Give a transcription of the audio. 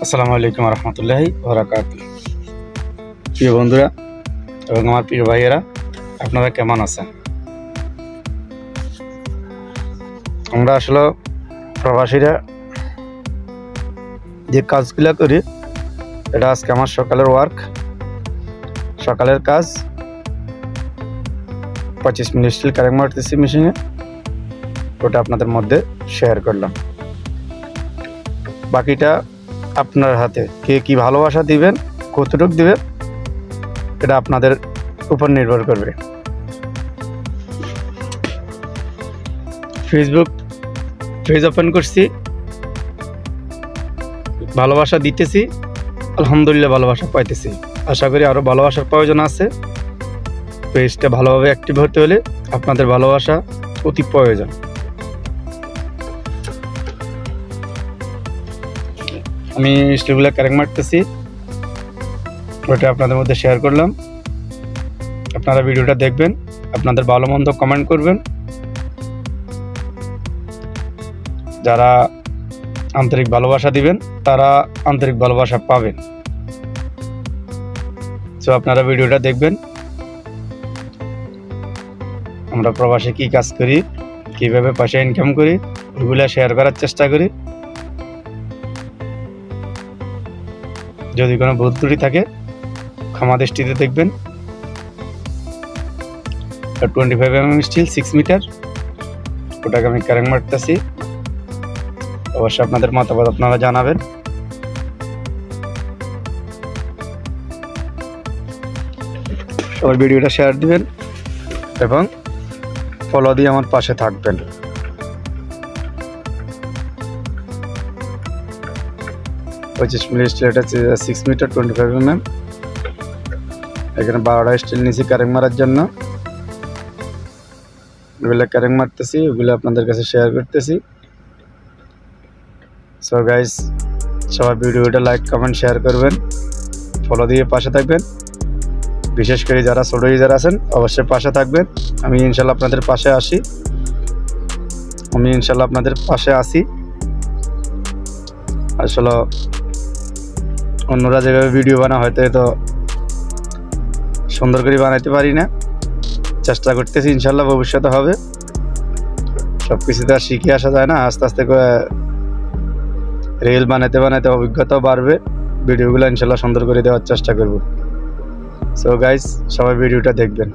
আসসালামু আলাইকুম রহমতুল্লাহি বারাকাতুহু। প্রিয় বন্ধুরা এবং আমার প্রিয় ভাইয়েরা, আপনারা কেমন আছেন? আমরা আসলে প্রবাসীরা যে কাজগুলো করি, এটা আজকে আমার সকালের কাজ। 25 মিনিট স্টিল কারেন্ট মারতেছি মেশিনে, ওটা আপনাদের মধ্যে শেয়ার করলাম। বাকিটা আপনার হাতে, কে কি ভালোবাসা দিবেন, কতটুকু দিবেন, এটা আপনাদের উপর নির্ভর করবে। ফেসবুক পেজ ওপেন করছি, ভালোবাসা দিতেছি, আলহামদুলিল্লাহ ভালোবাসা পাইতেছি। আশা করি আরও ভালোবাসার প্রয়োজন আছে। পেজটা ভালোভাবে অ্যাক্টিভ হতে হলে আপনাদের ভালোবাসা অতি প্রয়োজন। আমি স্টিলগুলো কারেন্ট মারতেছি, ওটা আপনাদের মধ্যে শেয়ার করলাম। আপনারা ভিডিওটা দেখবেন, আপনাদের ভালো মন্দ কমেন্ট করবেন। যারা আন্তরিক ভালোবাসা দিবেন তারা আন্তরিক ভালোবাসা পাবেন। তো আপনারা ভিডিওটা দেখবেন। আমরা প্রবাসে কি কাজ করি, কিভাবে পয়সা ইনকাম করি, ওইগুলো শেয়ার করার চেষ্টা করি। যদি কোনো ভুল ত্রুটি থাকে ক্ষমা দৃষ্টিতে দেখবেন। 25 mm স্টিল 6 মিটার, ওটাকে আমি কারেন্ট মারতেছি। অবশ্যই আপনাদের মতামত আপনারা জানাবেন। সবাই ভিডিওটা শেয়ার দিবেন এবং ফলো দিয়ে আমার পাশে থাকবেন। $25 মিলি স্টিল, এটা 6 মিটার 25 mm। এখানে 12টা স্টিল নিয়েছি কারেন্ট মারার জন্য। ওগুলো কারেন্ট মারতেছি, ওগুলো আপনাদের কাছে শেয়ার করতেছি। সো গাইস, সবাই ভিডিওটা লাইক কমেন্ট শেয়ার করবেন, ফলো দিয়ে পাশে থাকবেন। বিশেষ করে যারা ছোট ইউজার আছেন অবশ্যই পাশে থাকবেন। আমি ইনশাল্লাহ আপনাদের পাশে আসি। আসলে অন্যরা যেভাবে ভিডিও বানা হয়তো এত সুন্দর করে বানাইতে পারি না, চেষ্টা করতেছি, ইনশাল্লাহ ভবিষ্যতে হবে। সব কিছুতে আর শিখে আসা যায় না, আস্তে আস্তে রিল বানাইতে বানাইতে অভিজ্ঞতাও বাড়বে। ভিডিওগুলো ইনশাল্লাহ সুন্দর করে দেওয়ার চেষ্টা করব। সো গাইস, সবাই ভিডিওটা দেখবেন।